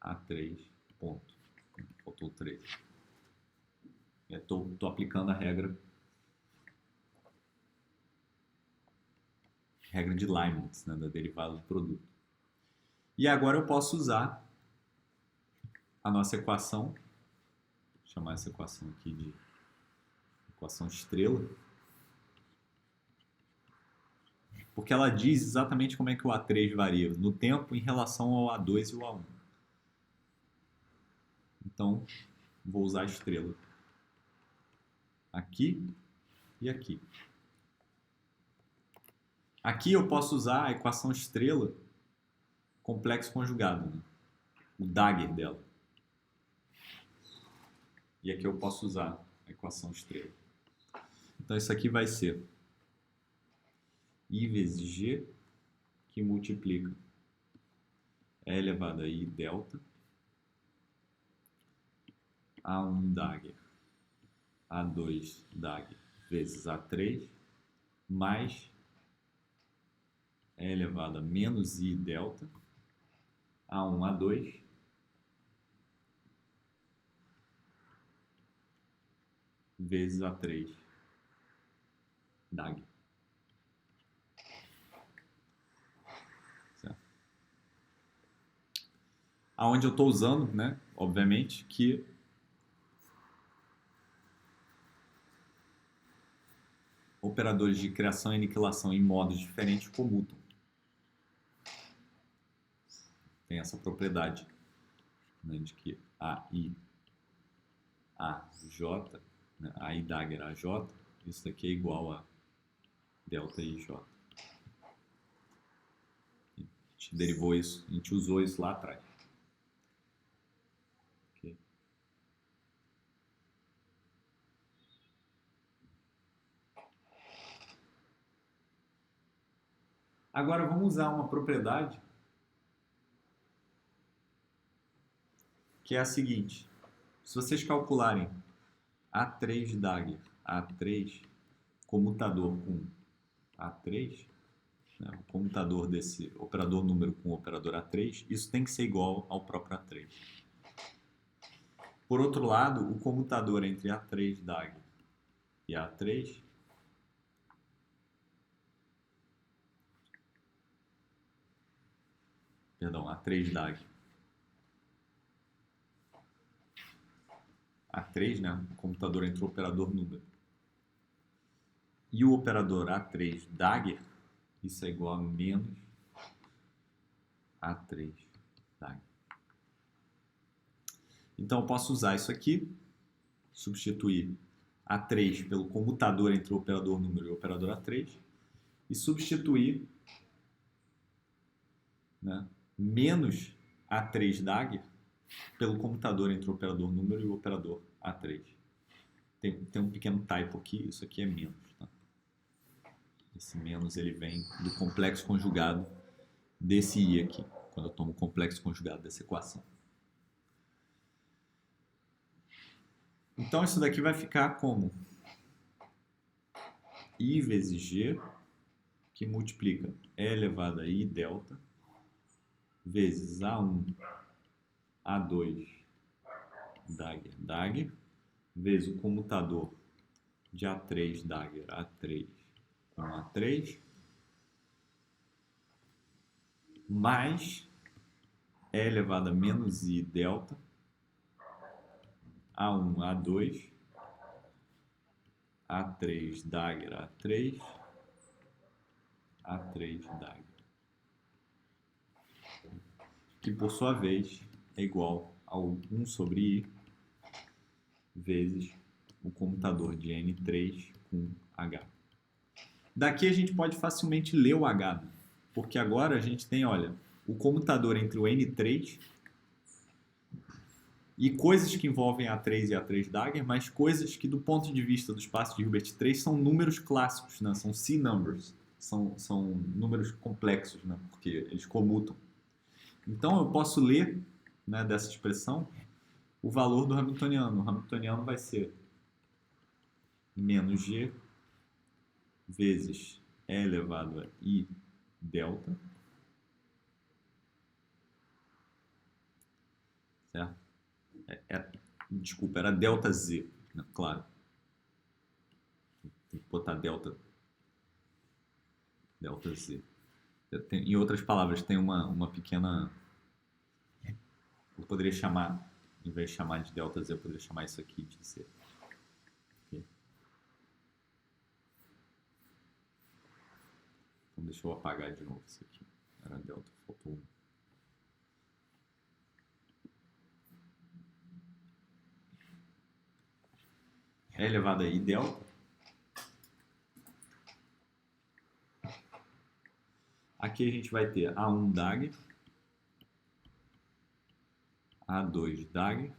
A3 ponto. Faltou 3. Estou aplicando a regra de Leibniz, né, da derivada do produto. E agora eu posso usar a nossa equação, vou chamar essa equação aqui de equação estrela, porque ela diz exatamente como é que o A3 varia no tempo em relação ao A2 e o A1. Então, vou usar a estrela aqui e aqui. Aqui eu posso usar a equação estrela complexo conjugado, né? O Dagger dela. E aqui eu posso usar a equação estrela. Então isso aqui vai ser I vezes G, que multiplica E elevado a I delta, A1 Dagger, A2 Dagger vezes A3, mais E elevado a menos I delta, A1, A2, vezes A3 DAG. Certo? Aonde eu estou usando, né, obviamente, que operadores de criação e aniquilação em modos diferentes comutam. Tem essa propriedade, né, de que AI, AJ, né, AI Dagger AJ, isso daqui é igual a delta IJ. A gente derivou isso, a gente usou isso lá atrás. Okay. Agora vamos usar uma propriedade que é a seguinte: se vocês calcularem A3 Dagger, A3 comutador com A3, né, o comutador desse operador número com o operador A3, isso tem que ser igual ao próprio A3. Por outro lado, o comutador entre A3 Dagger e A3 A3 DAG. A3, né? O computador entre o operador número. E o operador A3 dagger, isso é igual a menos A3 dagger. Então eu posso usar isso aqui, substituir A3 pelo comutador entre o operador número e o operador A3 e substituir, né, menos A3 dagger pelo comutador entre o operador número e o operador A3. Tem um pequeno typo aqui, isso aqui é menos. Tá? Esse menos ele vem do complexo conjugado desse I aqui, quando eu tomo o complexo conjugado dessa equação. Então isso daqui vai ficar como I vezes G, que multiplica E elevado a I delta, vezes A1, A2, dagger, vezes o comutador de A3, dagger, A3 com A3, mais E elevado a menos I delta, A1, A2, A3, dagger, A3, A3, dagger. Que por sua vez é igual ao 1 sobre I vezes o comutador de N3 com H. Daqui a gente pode facilmente ler o H, porque agora a gente tem, olha, o comutador entre o N3 e coisas que envolvem A3 e A3 dagger, mas coisas que do ponto de vista do espaço de Hilbert 3 são números clássicos, né? São C-numbers, são números complexos, né? Porque eles comutam. Então eu posso ler, né, dessa expressão o valor do Hamiltoniano. O Hamiltoniano vai ser menos G vezes E elevado a I delta, certo? Desculpa, era delta Z, né? Claro. Tem que botar delta Z. Em outras palavras, tem uma pequena... Eu poderia chamar, em vez de chamar de delta Z, eu poderia chamar isso aqui de Z. Okay? Então deixa eu apagar de novo isso aqui. Era delta, faltou 1. É elevado a I delta. Aqui a gente vai ter A1 dagger, A2 dagger,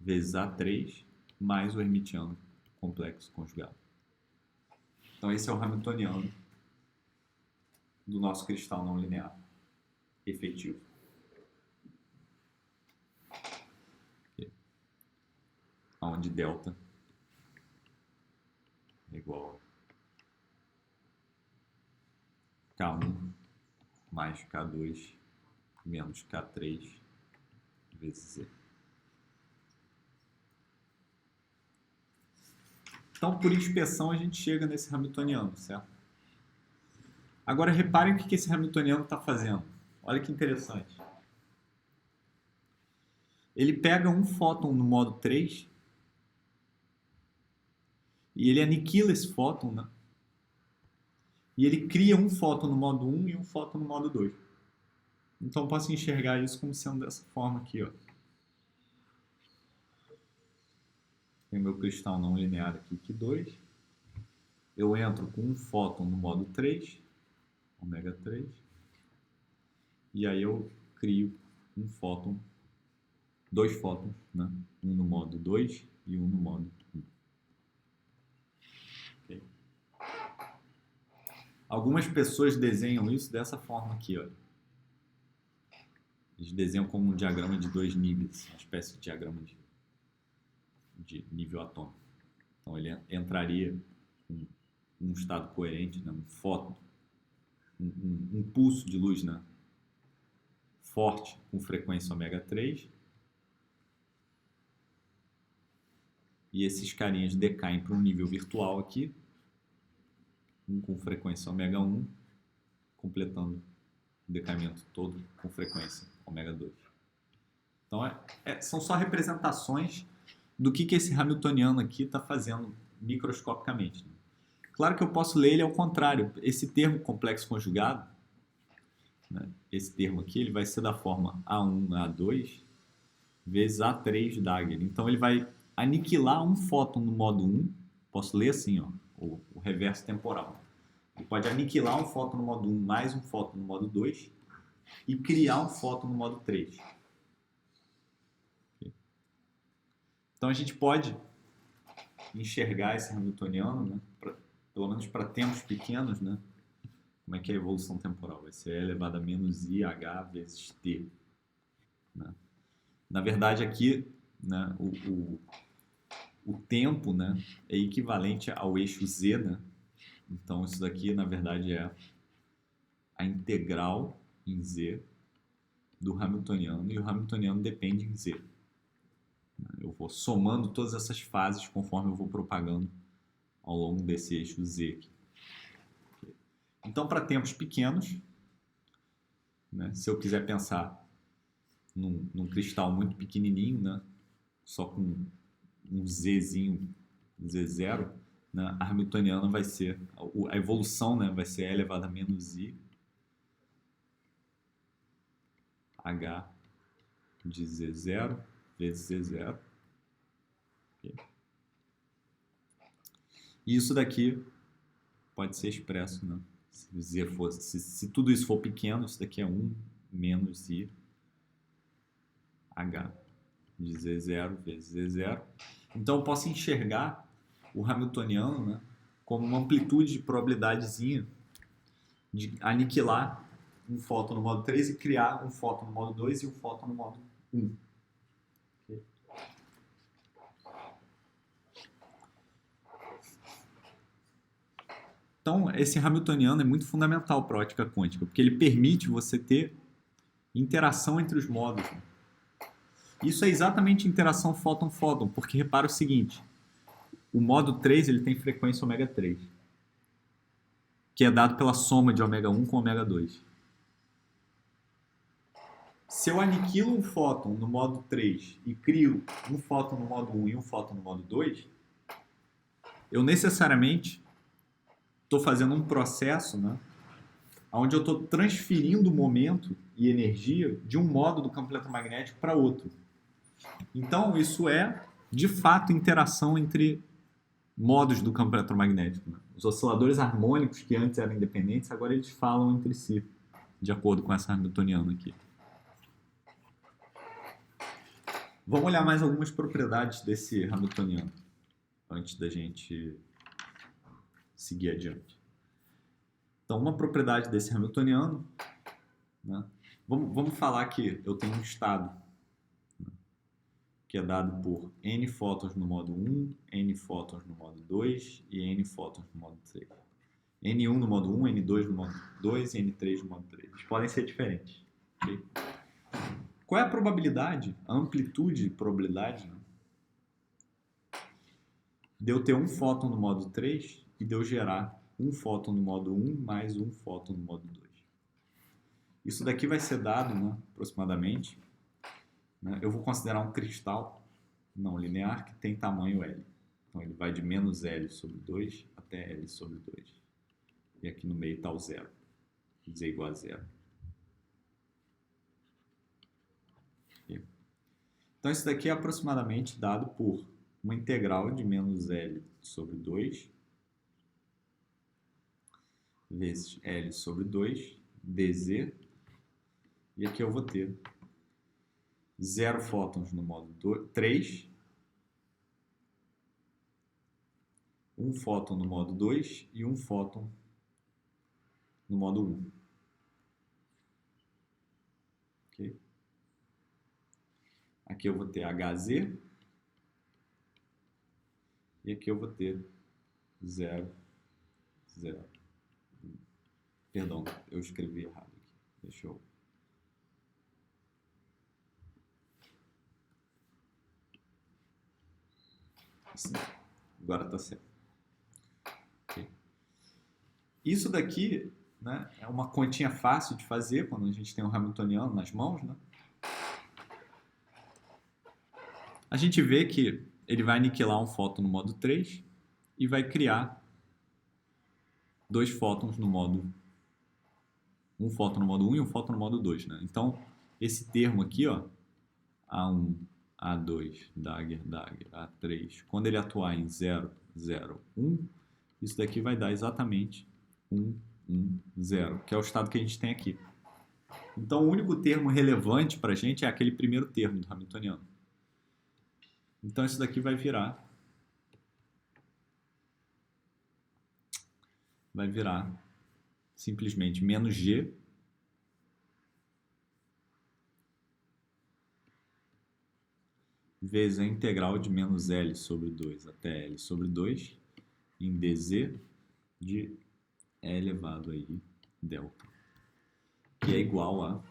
vezes A3, mais o hermitiano complexo conjugado. Então esse é o Hamiltoniano do nosso cristal não linear efetivo. Onde delta é igual a K1 mais K2 menos K3 vezes Z. Então, por inspeção, a gente chega nesse Hamiltoniano, certo? Agora, reparem o que esse Hamiltoniano está fazendo. Olha que interessante. Ele pega um fóton no modo 3 e ele aniquila esse fóton, né? E ele cria um fóton no modo 1 e um fóton no modo 2. Então, eu posso enxergar isso como sendo dessa forma aqui, ó. Tem meu cristal não linear aqui, Q2. Eu entro com um fóton no modo 3, ômega 3. E aí eu crio um fóton, dois fótons, né? Um no modo 2 e um no modo 1. Okay. Algumas pessoas desenham isso dessa forma aqui, ó. Eles desenham como um diagrama de 2 níveis, uma espécie de diagrama de nível atômico. Então ele entraria em um estado coerente, né? Um fóton, um pulso de luz, né? Forte com frequência ômega 3. E esses carinhas decaem para um nível virtual aqui, um com frequência ômega 1, completando o decaimento todo com frequência ômega 2. Então são só representações do que esse Hamiltoniano aqui está fazendo microscopicamente. Né? Claro que eu posso ler ele ao contrário. Esse termo complexo conjugado, né, esse termo aqui, ele vai ser da forma A1, A2 vezes A3 Dagger. Então ele vai aniquilar um fóton no modo 1. Posso ler assim, ó, o reverso temporal. Ele pode aniquilar um fóton no modo 1 mais um fóton no modo 2 e criar um fóton no modo 3. Então a gente pode enxergar esse hamiltoniano, né, pelo menos para tempos pequenos, né, como é que é a evolução temporal? Vai ser E elevado a menos IH vezes T. Né? Na verdade, aqui, né, o tempo, né, é equivalente ao eixo Z. Né? Então, isso daqui, na verdade, é a integral em Z do hamiltoniano, e o hamiltoniano depende em Z. Eu vou somando todas essas fases conforme eu vou propagando ao longo desse eixo Z aqui. Então, para tempos pequenos, né, se eu quiser pensar num cristal muito pequenininho, né, só com um Zzinho, Z0, né, a hamiltoniana vai ser, a evolução, né, vai ser E elevado a menos I H de Z0 vezes Z0. Okay. E isso daqui pode ser expresso, né? Se tudo isso for pequeno, isso daqui é 1 menos I H de Z0 vezes Z0. Então eu posso enxergar o hamiltoniano, né, como uma amplitude de probabilidadezinha de aniquilar um fóton no modo 3 e criar um fóton no modo 2 e um fóton no modo 1. Okay. Então, esse hamiltoniano é muito fundamental para a ótica quântica, porque ele permite você ter interação entre os modos. Isso é exatamente interação fóton-fóton, porque repara o seguinte, o modo 3 ele tem frequência ômega 3, que é dado pela soma de ômega 1 com ômega 2. Se eu aniquilo um fóton no modo 3 e crio um fóton no modo 1 e um fóton no modo 2, eu necessariamente estou fazendo um processo, né, onde eu estou transferindo momento e energia de um modo do campo eletromagnético para outro. Então, isso é, de fato, interação entre modos do campo eletromagnético. Né? Os osciladores harmônicos, que antes eram independentes, agora eles falam entre si, de acordo com essa hamiltoniana aqui. Vamos olhar mais algumas propriedades desse hamiltoniano, antes da gente seguir adiante. Então, uma propriedade desse hamiltoniano, né? Vamos falar que eu tenho um estado, né, que é dado por n fótons no modo 1, n fótons no modo 2 e n fótons no modo 3. N1 no modo 1, N2 no modo 2 e N3 no modo 3. Eles podem ser diferentes. Okay? Qual é a probabilidade, a amplitude de probabilidade, né, de eu ter um fóton no modo 3 e de eu gerar um fóton no modo 1 mais um fóton no modo 2? Isso daqui vai ser dado, né, aproximadamente, né, eu vou considerar um cristal não linear que tem tamanho L. Então ele vai de menos L sobre 2 até L sobre 2. E aqui no meio está o zero. Z igual a zero. Okay. Então isso daqui é aproximadamente dado por uma integral de menos L sobre 2 vezes L sobre 2 dz. E aqui eu vou ter 0 fótons no modo 3, um fóton no modo 2 e um fóton no modo 1. Okay? Aqui eu vou ter Hz e aqui eu vou ter 0, 0. Perdão, eu escrevi errado aqui. Deixa eu... Assim, agora está certo. Okay. Isso daqui, né, é uma continha fácil de fazer quando a gente tem um hamiltoniano nas mãos. Né? A gente vê que ele vai aniquilar um fóton no modo 3 e vai criar dois fótons no módulo. Um fóton no módulo 1 e um fóton no módulo 2, né? Então, esse termo aqui, ó, A1, A2, Dagger, Dagger, A3, quando ele atuar em 0, 0, 1, isso daqui vai dar exatamente 1, 1, 0, que é o estado que a gente tem aqui. Então, o único termo relevante para a gente é aquele primeiro termo do Hamiltoniano. Então, isso daqui vai virar simplesmente menos G vezes a integral de menos L sobre 2 até L sobre 2 em dz de E elevado aí, delta, que é igual a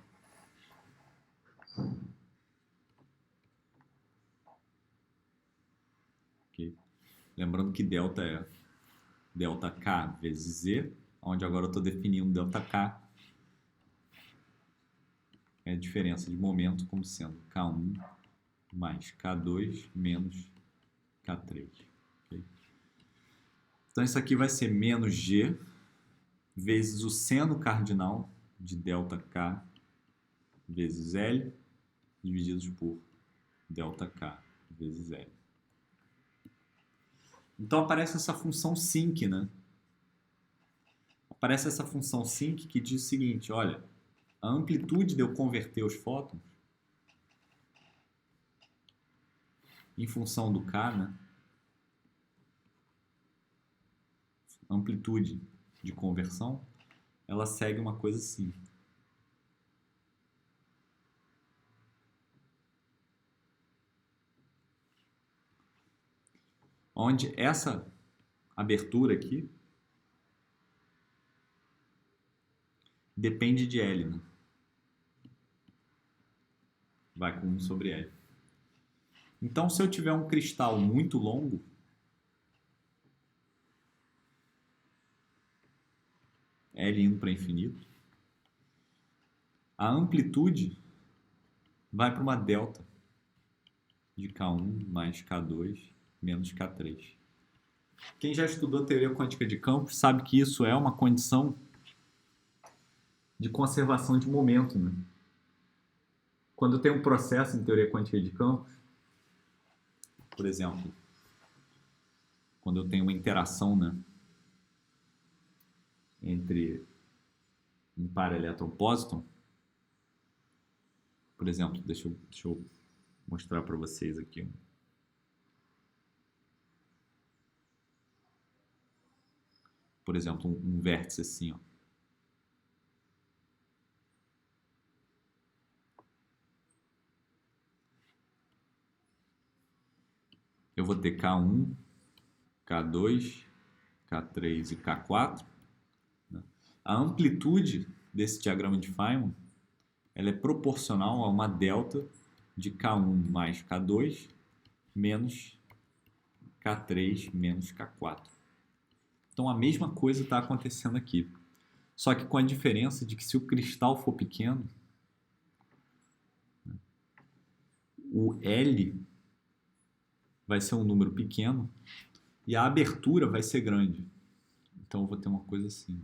lembrando que delta é delta K vezes Z, onde agora eu estou definindo delta K, é a diferença de momento como sendo K1 mais K2 menos K3. Okay? Então isso aqui vai ser menos G vezes o seno cardinal de delta K vezes L divididos por delta K vezes L. Então aparece essa função sinc, né? Aparece essa função sinc que diz o seguinte, olha, a amplitude de eu converter os fótons em função do K, né? Amplitude de conversão, ela segue uma coisa assim. Onde essa abertura aqui depende de L, né? Vai com 1 sobre L. Então, se eu tiver um cristal muito longo, L indo para infinito, a amplitude vai para uma delta de K1 mais K2 menos K3. Quem já estudou teoria quântica de campos sabe que isso é uma condição de conservação de momento, né? Quando tem um processo em teoria quântica de campos, por exemplo, quando eu tenho uma interação, né, entre um par elétron-pósitron, por exemplo, deixa eu mostrar para vocês aqui. Por exemplo, um vértice assim, ó. Eu vou ter K1, K2, K3 e K4. Né? A amplitude desse diagrama de Feynman ela é proporcional a uma delta de K1 mais K2 menos K3 menos K4. Então a mesma coisa está acontecendo aqui. Só que com a diferença de que se o cristal for pequeno, o L vai ser um número pequeno e a abertura vai ser grande. Então eu vou ter uma coisa assim.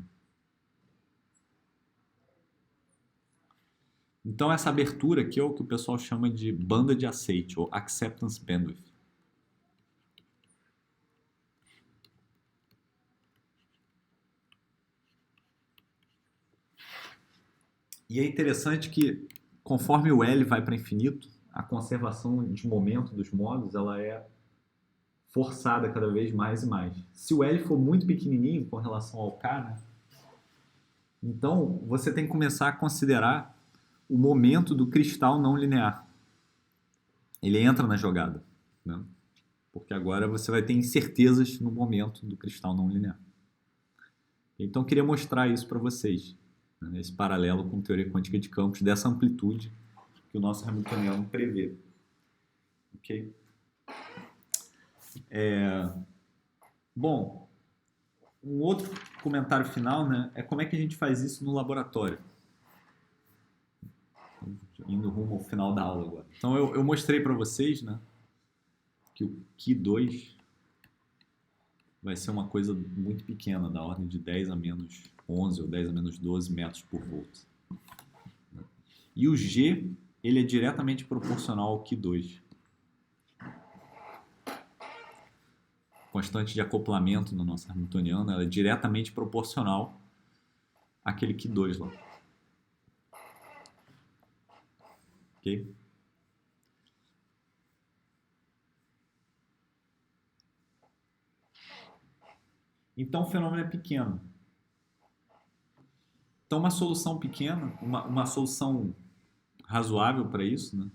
Então essa abertura aqui é o que o pessoal chama de banda de aceite, ou acceptance bandwidth. E é interessante que conforme o L vai para infinito, a conservação de momento dos módulos ela é forçada cada vez mais e mais. Se o L for muito pequenininho com relação ao K, né? Então você tem que começar a considerar o momento do cristal não linear. Ele entra na jogada, né? Porque agora você vai ter incertezas no momento do cristal não linear. Então eu queria mostrar isso para vocês, né? Esse paralelo com teoria quântica de campos, dessa amplitude que o nosso Hamiltoniano prevê. Ok? Bom, um outro comentário final, né, é como é que a gente faz isso no laboratório. Indo rumo ao final da aula agora. Então eu mostrei para vocês, né, que o Qi2 vai ser uma coisa muito pequena, da ordem de 10 a menos 11 ou 10 a menos 12 metros por volt. E o G, ele é diretamente proporcional ao Q2. Constante de acoplamento no nosso hamiltoniano, ela é diretamente proporcional àquele Q2 lá. Ok? Então o fenômeno é pequeno. Então uma solução pequena, uma solução razoável para isso, né,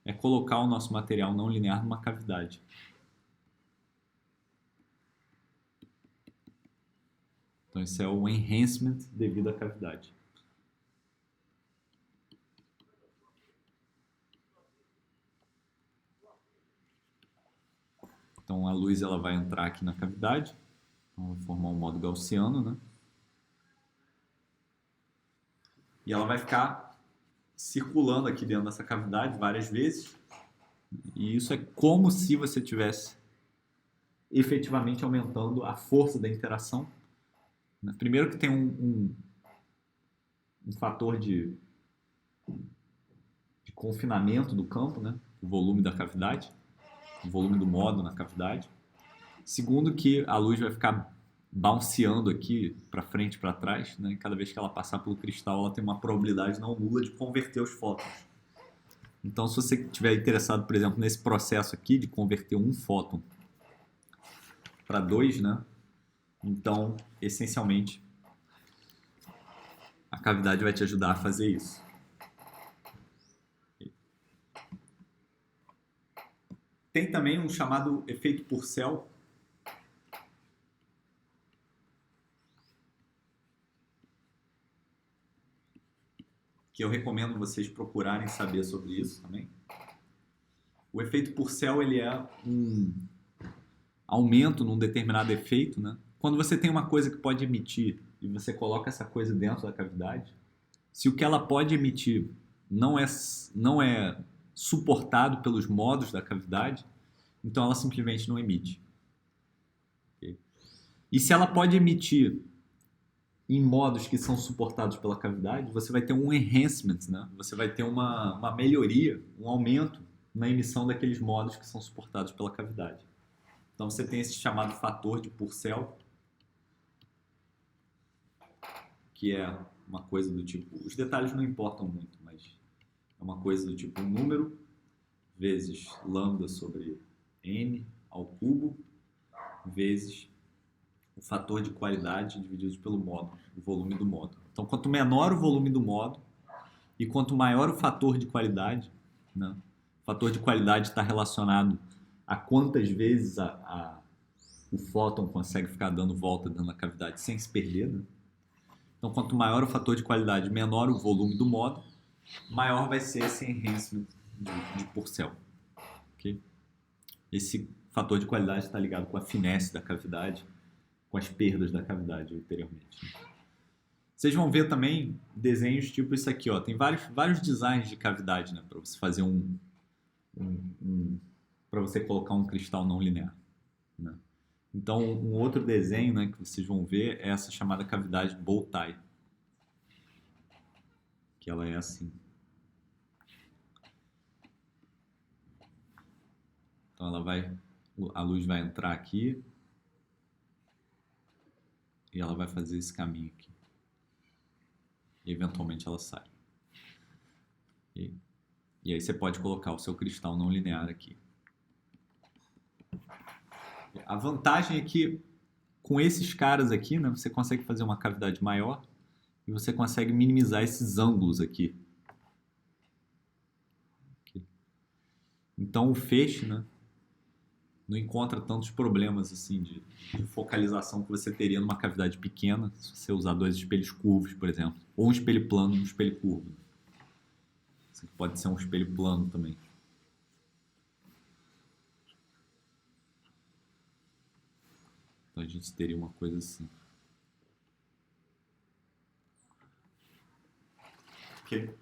é colocar o nosso material não linear numa cavidade. Então esse é o enhancement devido à cavidade. Então a luz ela vai entrar aqui na cavidade, vai formar um modo gaussiano, né? E ela vai ficar circulando aqui dentro dessa cavidade várias vezes. E isso é como se você tivesse efetivamente aumentando a força da interação. Primeiro que tem um fator de confinamento do campo, né? O volume da cavidade, o volume do modo na cavidade. Segundo que a luz vai ficar bounceando aqui para frente e para trás, né? E cada vez que ela passar pelo cristal, ela tem uma probabilidade não nula de converter os fótons. Então, se você estiver interessado, por exemplo, nesse processo aqui de converter um fóton para 2, né? Então, essencialmente, a cavidade vai te ajudar a fazer isso. Tem também um chamado efeito Purcell, que eu recomendo vocês procurarem saber sobre isso também. O efeito Purcell, ele é um aumento num determinado efeito, né? Quando você tem uma coisa que pode emitir e você coloca essa coisa dentro da cavidade, se o que ela pode emitir não é suportado pelos modos da cavidade, então ela simplesmente não emite. Okay? E se ela pode emitir em modos que são suportados pela cavidade, você vai ter um enhancement, né? Você vai ter uma melhoria, um aumento na emissão daqueles modos que são suportados pela cavidade. Então você tem esse chamado fator de Purcell, que é uma coisa do tipo... Os detalhes não importam muito, mas é uma coisa do tipo um número vezes lambda sobre n ao cubo vezes o fator de qualidade dividido pelo módulo, o volume do módulo. Então, quanto menor o volume do módulo e quanto maior o fator de qualidade, né? O fator de qualidade está relacionado a quantas vezes o fóton consegue ficar dando volta dentro da cavidade sem se perder, né? Então, quanto maior o fator de qualidade, menor o volume do módulo, maior vai ser esse enhancement de Purcell. Okay? Esse fator de qualidade está ligado com a finesse da cavidade, com as perdas da cavidade anteriormente. Vocês vão ver também desenhos tipo isso aqui, ó. Tem vários designs de cavidade, né, para você fazer para você colocar um cristal não linear, né? Então, um outro desenho, né, que vocês vão ver é essa chamada cavidade bow tie, que ela é assim. Então a luz vai entrar aqui e ela vai fazer esse caminho aqui. E eventualmente ela sai. E aí você pode colocar o seu cristal não linear aqui. A vantagem é que com esses caras aqui, né, você consegue fazer uma cavidade maior e você consegue minimizar esses ângulos aqui. Então o feixe, né, não encontra tantos problemas assim de focalização que você teria numa cavidade pequena se você usar dois espelhos curvos, por exemplo. Ou um espelho plano e um espelho curvo. Isso aqui pode ser um espelho plano também. Então a gente teria uma coisa assim. Ok.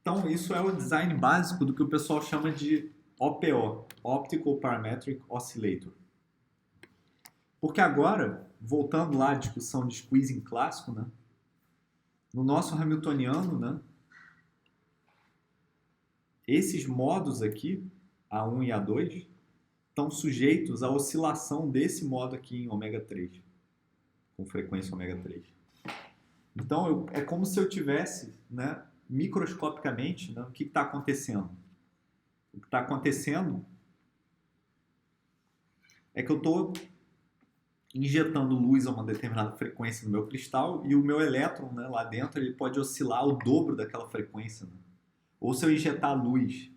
Então isso é o design básico do que o pessoal chama de OPO, Optical Parametric Oscillator. Porque agora, voltando lá à discussão de squeezing clássico, né? No nosso Hamiltoniano, né? Esses modos aqui, A1 e A2, estão sujeitos à oscilação desse modo aqui em ômega 3, com frequência ômega 3. Então, é como se eu tivesse, né, microscopicamente, né, o que está acontecendo? O que está acontecendo é que eu estou injetando luz a uma determinada frequência no meu cristal e o meu elétron, né, lá dentro ele pode oscilar o dobro daquela frequência. Né? Ou se eu injetar luz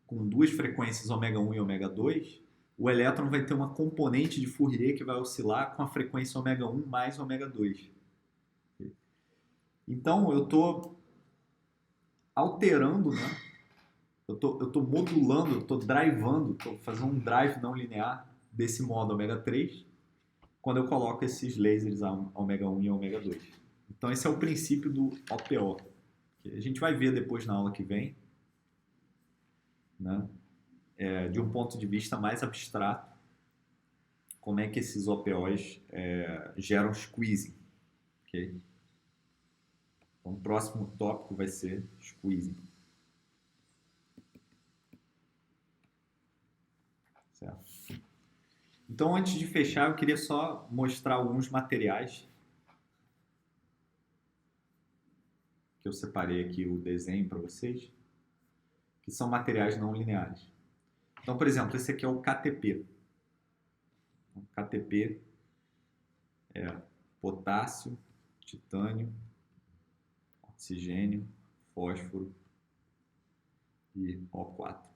com duas frequências ômega 1 e ômega 2, o elétron vai ter uma componente de Fourier que vai oscilar com a frequência ômega 1 mais ômega 2. Então, eu estou alterando, né? Eu estou modulando, eu estou drivando, estou fazendo um drive não linear desse modo ômega 3 quando eu coloco esses lasers ômega 1 e ômega 2. Então, esse é o princípio do OPO, que a gente vai ver depois na aula que vem, né? De um ponto de vista mais abstrato, como é que esses OPOs geram squeezing. Okay? Então, o próximo tópico vai ser squeezing. Certo? Então, antes de fechar, eu queria só mostrar alguns materiais que eu separei aqui o desenho para vocês, que são materiais não lineares. Então, por exemplo, esse aqui é o KTP. O KTP é potássio, titânio, oxigênio, fósforo e O4.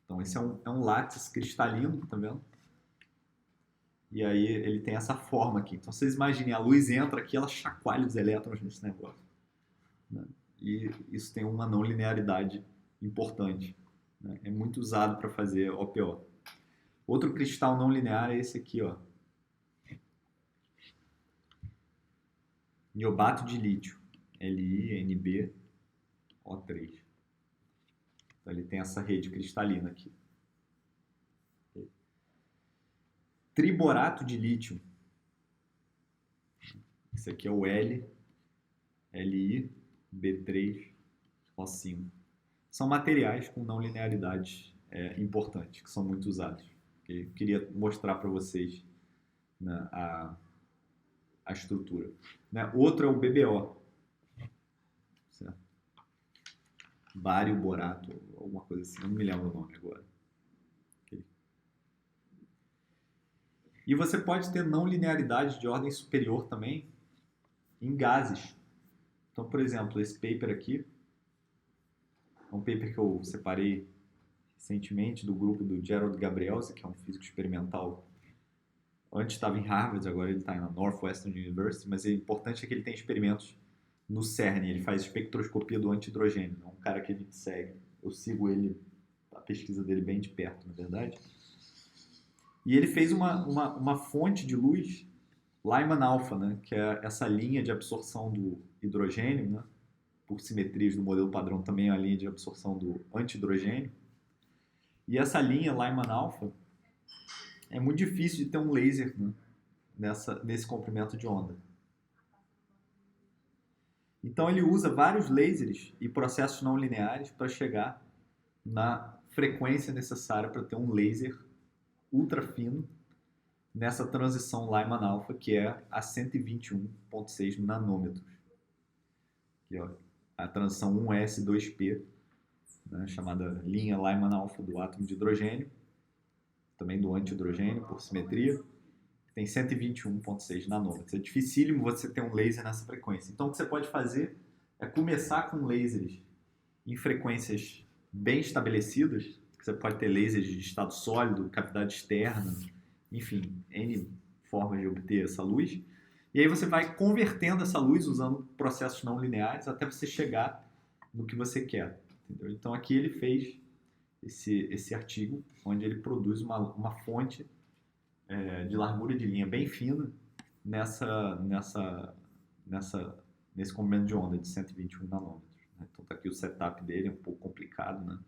Então, esse é um látice cristalino, tá vendo? E aí ele tem essa forma aqui. Então, vocês imaginem, a luz entra aqui, ela chacoalha os elétrons nesse negócio. Né? E isso tem uma não linearidade importante. Né? É muito usado para fazer OPO. Outro cristal não linear é esse aqui, ó. Niobato de lítio, LiNbO3. Então ele tem essa rede cristalina aqui. Triborato de lítio. Esse aqui é o LiB3O5. São materiais com não linearidade importantes, que são muito usados. Eu queria mostrar para vocês, né, a estrutura. Né? Outro é o BBO. Certo? Bário borato, alguma coisa assim, não me lembro o nome agora. Okay. E você pode ter não linearidade de ordem superior também em gases. Então, por exemplo, esse paper aqui é um paper que eu separei recentemente do grupo do Gerald Gabrielsi, que é um físico experimental. Antes estava em Harvard, agora ele está na Northwestern University, mas o importante é que ele tem experimentos no CERN, ele faz espectroscopia do antihidrogênio. É um cara que a gente segue, eu sigo ele, a pesquisa dele bem de perto, na verdade. E ele fez uma fonte de luz, Lyman alpha, né, que é essa linha de absorção do hidrogênio, né, por simetrias do modelo padrão, também é a linha de absorção do antihidrogênio. E essa linha Lyman alpha é muito difícil de ter um laser, né, nesse comprimento de onda. Então ele usa vários lasers e processos não lineares para chegar na frequência necessária para ter um laser ultra fino nessa transição Lyman alpha, que é a 121,6 nanômetros. Aqui, ó, a transição 1s2p, né, chamada linha Lyman alpha do átomo de hidrogênio, também do antihidrogênio por simetria, tem 121,6 nanômetros. É dificílimo você ter um laser nessa frequência. Então, o que você pode fazer é começar com lasers em frequências bem estabelecidas. Você pode ter lasers de estado sólido, cavidade externa, enfim, N formas de obter essa luz. E aí você vai convertendo essa luz usando processos não lineares até você chegar no que você quer. Entendeu? Então, aqui ele fez esse artigo, onde ele produz uma fonte de largura de linha bem fina nesse comprimento de onda de 121 nanômetros. Né? Então tá aqui o setup dele, é um pouco complicado, né?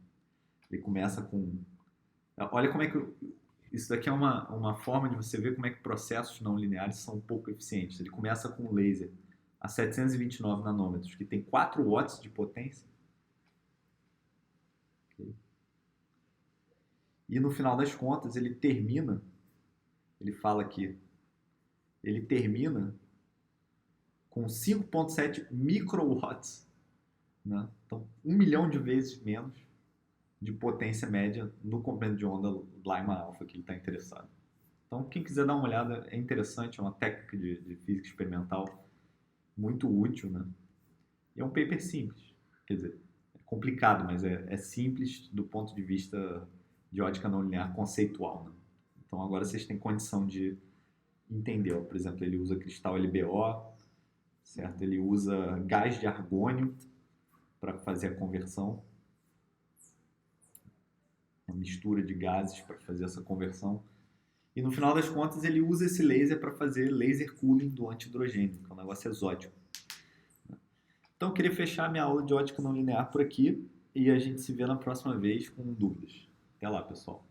Ele começa com... Olha como é que isso daqui é uma forma de você ver como é que processos não lineares são um pouco eficientes. Ele começa com um laser a 729 nanômetros, que tem 4 watts de potência. Okay. E no final das contas, ele fala aqui, ele termina com 5,7 microwatts, né? Então, 1 milhão de vezes menos de potência média no comprimento de onda Lyman alpha que ele está interessado. Então, quem quiser dar uma olhada, é interessante, é uma técnica de física experimental muito útil, né? E é um paper simples, quer dizer, é complicado, mas é simples do ponto de vista de ótica não linear conceitual, né? Então, agora vocês têm condição de entender, ó. Por exemplo, ele usa cristal LBO, certo? Ele usa gás de argônio para fazer a conversão, uma mistura de gases para fazer essa conversão. E no final das contas ele usa esse laser para fazer laser cooling do antihidrogênio, que é um negócio exótico. Então eu queria fechar minha aula de ótica não linear por aqui e a gente se vê na próxima vez com dúvidas. Até lá, pessoal.